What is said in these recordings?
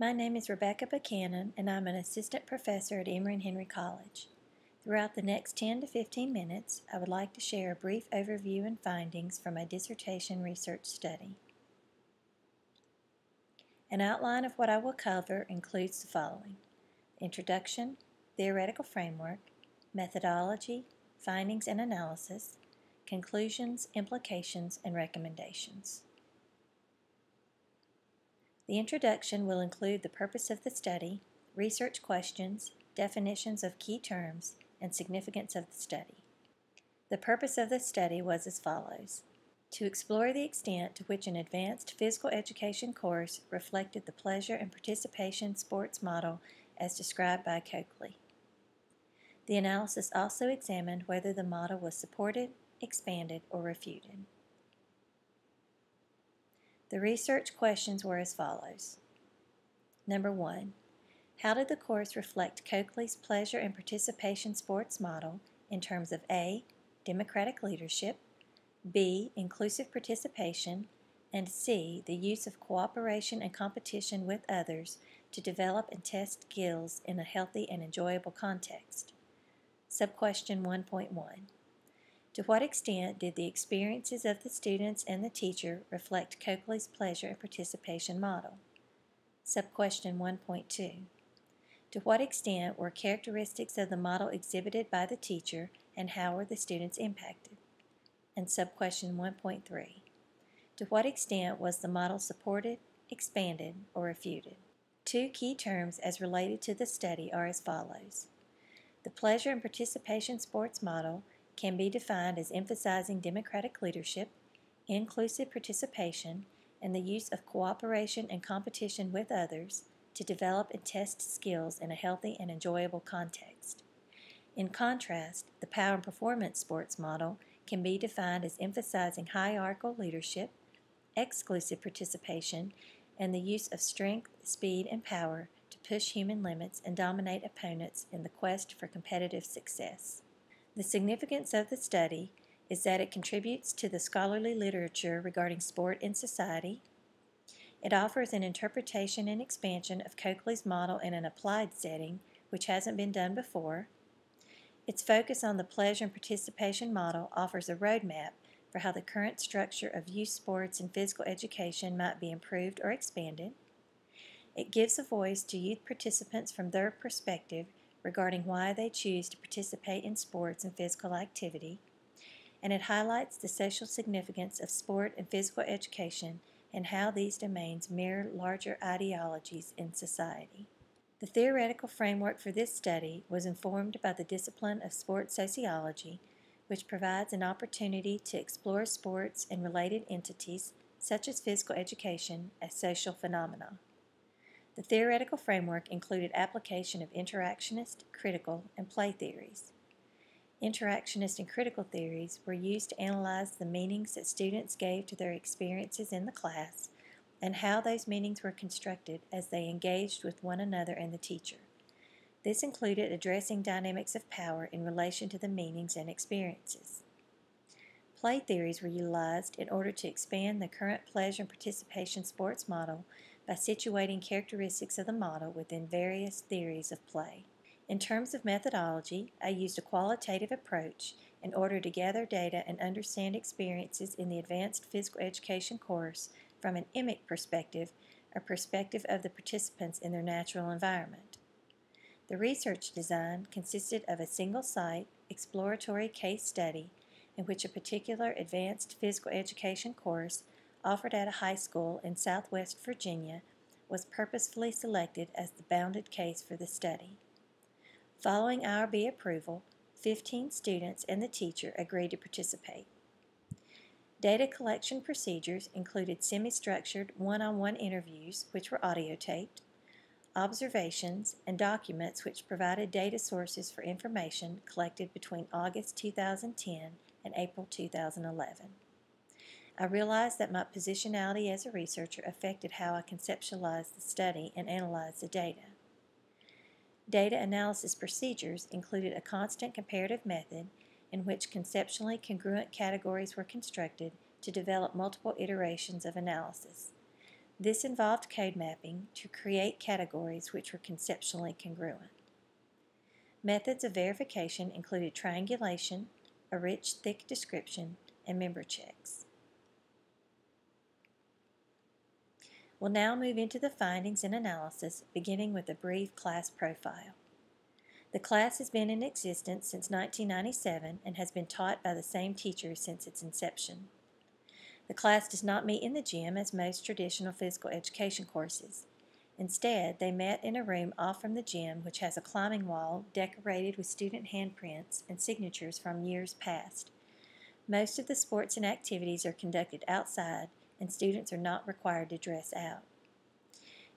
My name is Rebecca Buchanan, and I'm an assistant professor at Emory and Henry College. Throughout the next 10 to 15 minutes, I would like to share a brief overview and findings from a dissertation research study. An outline of what I will cover includes the following: introduction, theoretical framework, methodology, findings and analysis, conclusions, implications, and recommendations. The introduction will include the purpose of the study, research questions, definitions of key terms, and significance of the study. The purpose of the study was as follows: to explore the extent to which an advanced physical education course reflected the pleasure and participation sports model as described by Coakley. The analysis also examined whether the model was supported, expanded, or refuted. The research questions were as follows. Number 1. How did the course reflect Coakley's pleasure and participation sports model in terms of A. democratic leadership, B. inclusive participation, and C. the use of cooperation and competition with others to develop and test skills in a healthy and enjoyable context? Subquestion 1.1. To what extent did the experiences of the students and the teacher reflect Coakley's pleasure and participation model? Subquestion 1.2. To what extent were characteristics of the model exhibited by the teacher, and how were the students impacted? And subquestion 1.3. To what extent was the model supported, expanded, or refuted? Two key terms as related to the study are as follows. The pleasure and participation sports model can be defined as emphasizing democratic leadership, inclusive participation, and the use of cooperation and competition with others to develop and test skills in a healthy and enjoyable context. In contrast, the power and performance sports model can be defined as emphasizing hierarchical leadership, exclusive participation, and the use of strength, speed, and power to push human limits and dominate opponents in the quest for competitive success. The significance of the study is that it contributes to the scholarly literature regarding sport in society. It offers an interpretation and expansion of Coakley's model in an applied setting, which hasn't been done before. Its focus on the pleasure and participation model offers a roadmap for how the current structure of youth sports and physical education might be improved or expanded. It gives a voice to youth participants from their perspective regarding why they choose to participate in sports and physical activity, and it highlights the social significance of sport and physical education and how these domains mirror larger ideologies in society. The theoretical framework for this study was informed by the discipline of sports sociology, which provides an opportunity to explore sports and related entities, such as physical education, as social phenomena. The theoretical framework included application of interactionist, critical, and play theories. Interactionist and critical theories were used to analyze the meanings that students gave to their experiences in the class and how those meanings were constructed as they engaged with one another and the teacher. This included addressing dynamics of power in relation to the meanings and experiences. Play theories were utilized in order to expand the current pleasure and participation sports model by situating characteristics of the model within various theories of play. In terms of methodology, I used a qualitative approach in order to gather data and understand experiences in the advanced physical education course from an emic perspective, or perspective of the participants in their natural environment. The research design consisted of a single-site, exploratory case study in which a particular advanced physical education course offered at a high school in Southwest Virginia was purposefully selected as the bounded case for the study. Following IRB approval, 15 students and the teacher agreed to participate. Data collection procedures included semi-structured one-on-one interviews, which were audio taped, observations, and documents which provided data sources for information collected between August 2010 and April 2011. I realized that my positionality as a researcher affected how I conceptualized the study and analyzed the data. Data analysis procedures included a constant comparative method in which conceptually congruent categories were constructed to develop multiple iterations of analysis. This involved code mapping to create categories which were conceptually congruent. Methods of verification included triangulation, a rich, thick description, and member checks. We'll now move into the findings and analysis, beginning with a brief class profile. The class has been in existence since 1997 and has been taught by the same teachers since its inception. The class does not meet in the gym as most traditional physical education courses. Instead, they met in a room off from the gym which has a climbing wall decorated with student handprints and signatures from years past. Most of the sports and activities are conducted outside, and students are not required to dress out.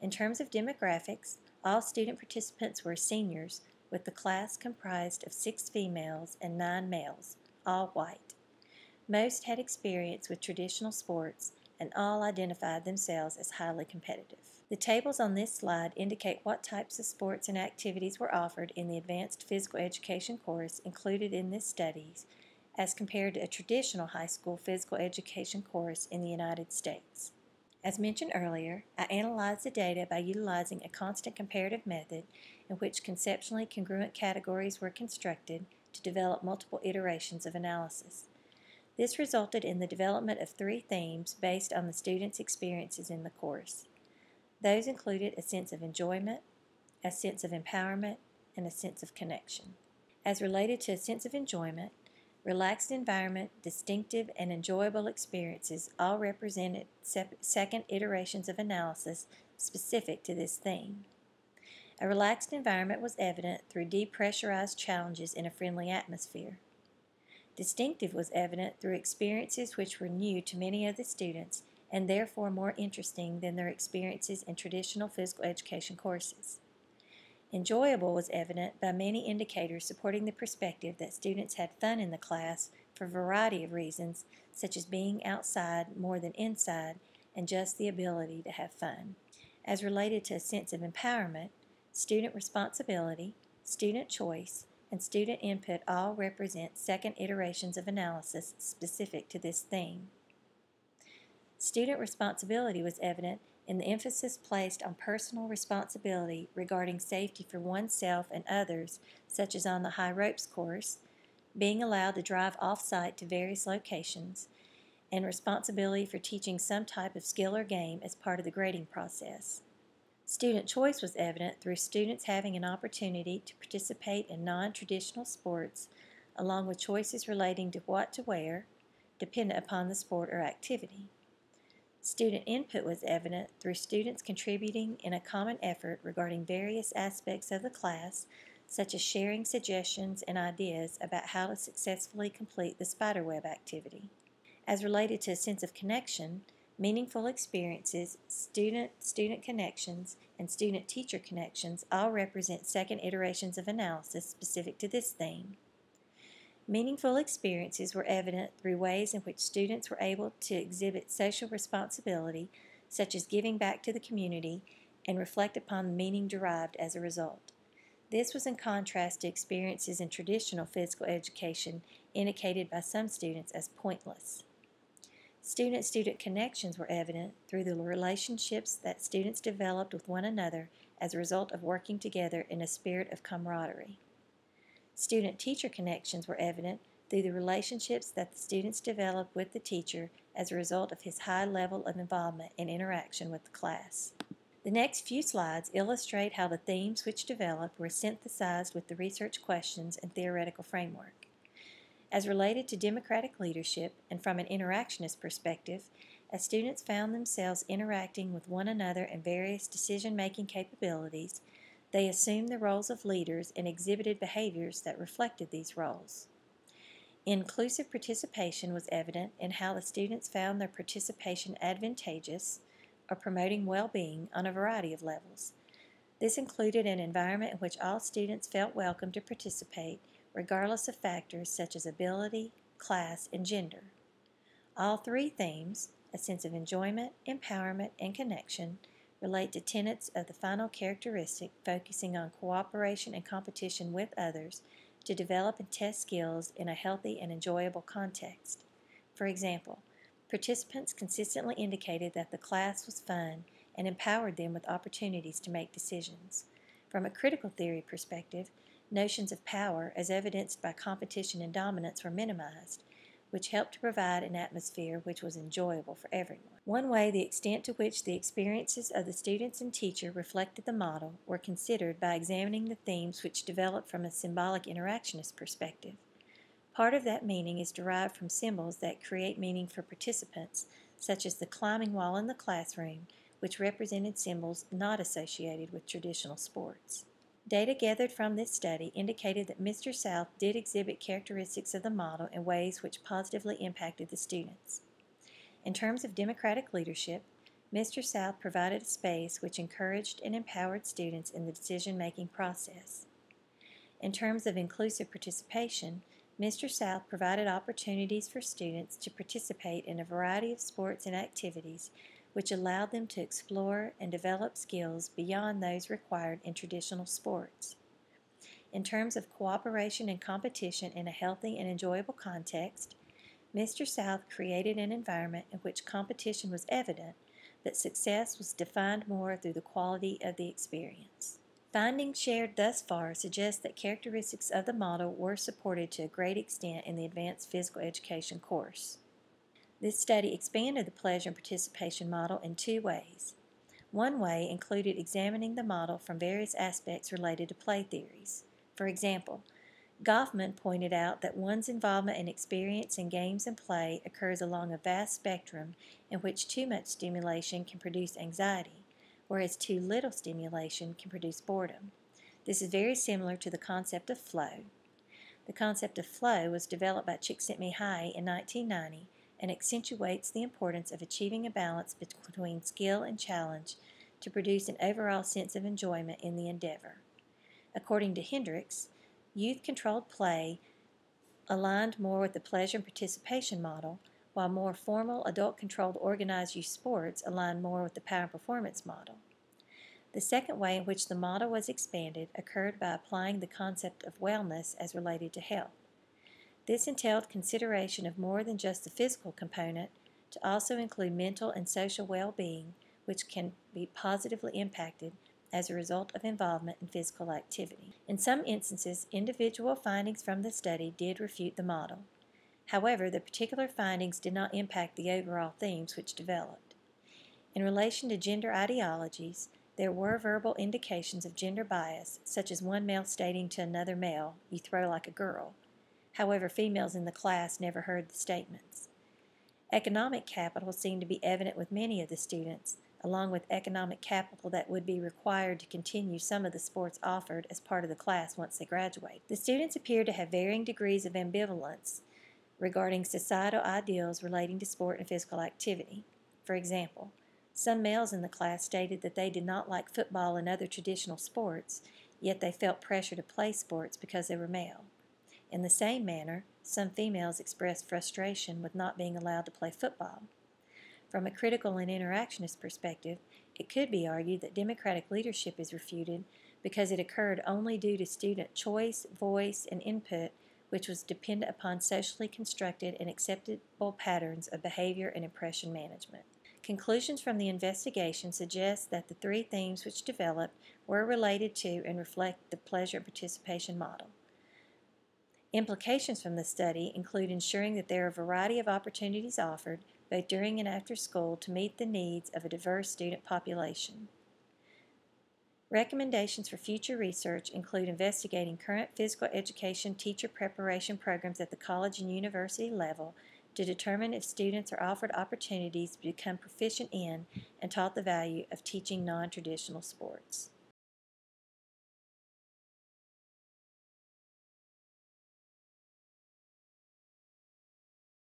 In terms of demographics, all student participants were seniors, with the class comprised of 6 females and 9 males, all white. Most had experience with traditional sports, and all identified themselves as highly competitive. The tables on this slide indicate what types of sports and activities were offered in the advanced physical education course included in this studies as compared to a traditional high school physical education course in the United States. As mentioned earlier, I analyzed the data by utilizing a constant comparative method in which conceptually congruent categories were constructed to develop multiple iterations of analysis. This resulted in the development of 3 themes based on the students' experiences in the course. Those included a sense of enjoyment, a sense of empowerment, and a sense of connection. As related to a sense of enjoyment, relaxed environment, distinctive and enjoyable experiences all represented second iterations of analysis specific to this theme. A relaxed environment was evident through depressurized challenges in a friendly atmosphere. Distinctive was evident through experiences which were new to many of the students and therefore more interesting than their experiences in traditional physical education courses. Enjoyable was evident by many indicators supporting the perspective that students had fun in the class for a variety of reasons, such as being outside more than inside and just the ability to have fun. As related to a sense of empowerment, student responsibility, student choice, and student input all represent second iterations of analysis specific to this theme. Student responsibility was evident in the emphasis placed on personal responsibility regarding safety for oneself and others, such as on the high ropes course, being allowed to drive off-site to various locations, and responsibility for teaching some type of skill or game as part of the grading process. Student choice was evident through students having an opportunity to participate in non-traditional sports, along with choices relating to what to wear, dependent upon the sport or activity. Student input was evident through students contributing in a common effort regarding various aspects of the class, such as sharing suggestions and ideas about how to successfully complete the spiderweb activity. As related to a sense of connection, meaningful experiences, student-student connections, and student-teacher connections all represent second iterations of analysis specific to this theme. Meaningful experiences were evident through ways in which students were able to exhibit social responsibility, such as giving back to the community, and reflect upon the meaning derived as a result. This was in contrast to experiences in traditional physical education indicated by some students as pointless. Student-student connections were evident through the relationships that students developed with one another as a result of working together in a spirit of camaraderie. Student-teacher connections were evident through the relationships that the students developed with the teacher as a result of his high level of involvement and interaction with the class. The next few slides illustrate how the themes which developed were synthesized with the research questions and theoretical framework. As related to democratic leadership and from an interactionist perspective, as students found themselves interacting with one another in various decision-making capabilities, they assumed the roles of leaders and exhibited behaviors that reflected these roles. Inclusive participation was evident in how the students found their participation advantageous or promoting well-being on a variety of levels. This included an environment in which all students felt welcome to participate, regardless of factors such as ability, class, and gender. All 3 themes, a sense of enjoyment, empowerment, and connection, relate to tenets of the final characteristic focusing on cooperation and competition with others to develop and test skills in a healthy and enjoyable context. For example, participants consistently indicated that the class was fun and empowered them with opportunities to make decisions. From a critical theory perspective, notions of power, as evidenced by competition and dominance, were minimized, which helped to provide an atmosphere which was enjoyable for everyone. One way the extent to which the experiences of the students and teacher reflected the model were considered by examining the themes which developed from a symbolic interactionist perspective. Part of that meaning is derived from symbols that create meaning for participants, such as the climbing wall in the classroom, which represented symbols not associated with traditional sports. Data gathered from this study indicated that Mr. South did exhibit characteristics of the model in ways which positively impacted the students. In terms of democratic leadership, Mr. South provided a space which encouraged and empowered students in the decision-making process. In terms of inclusive participation, Mr. South provided opportunities for students to participate in a variety of sports and activities which allowed them to explore and develop skills beyond those required in traditional sports. In terms of cooperation and competition in a healthy and enjoyable context, Mr. South created an environment in which competition was evident, but success was defined more through the quality of the experience. Findings shared thus far suggest that characteristics of the model were supported to a great extent in the Advanced Physical Education course. This study expanded the pleasure and participation model in two ways. One way included examining the model from various aspects related to play theories. For example, Goffman pointed out that one's involvement and experience in games and play occurs along a vast spectrum in which too much stimulation can produce anxiety, whereas too little stimulation can produce boredom. This is very similar to the concept of flow. The concept of flow was developed by Csikszentmihalyi in 1990 and accentuates the importance of achieving a balance between skill and challenge to produce an overall sense of enjoyment in the endeavor. According to Hendricks, youth-controlled play aligned more with the pleasure and participation model, while more formal, adult-controlled organized youth sports aligned more with the power and performance model. The second way in which the model was expanded occurred by applying the concept of wellness as related to health. This entailed consideration of more than just the physical component to also include mental and social well-being, which can be positively impacted as a result of involvement in physical activity. In some instances, individual findings from the study did refute the model. However, the particular findings did not impact the overall themes which developed. In relation to gender ideologies, there were verbal indications of gender bias, such as one male stating to another male, "You throw like a girl." However, females in the class never heard the statements. Economic capital seemed to be evident with many of the students, along with economic capital that would be required to continue some of the sports offered as part of the class once they graduate. The students appeared to have varying degrees of ambivalence regarding societal ideals relating to sport and physical activity. For example, some males in the class stated that they did not like football and other traditional sports, yet they felt pressure to play sports because they were male. In the same manner, some females expressed frustration with not being allowed to play football. From a critical and interactionist perspective, it could be argued that democratic leadership is refuted because it occurred only due to student choice, voice, and input, which was dependent upon socially constructed and acceptable patterns of behavior and impression management. Conclusions from the investigation suggest that the three themes which developed were related to and reflect the pleasure and participation model. Implications from the study include ensuring that there are a variety of opportunities offered, both during and after school, to meet the needs of a diverse student population. Recommendations for future research include investigating current physical education teacher preparation programs at the college and university level to determine if students are offered opportunities to become proficient in and taught the value of teaching non-traditional sports.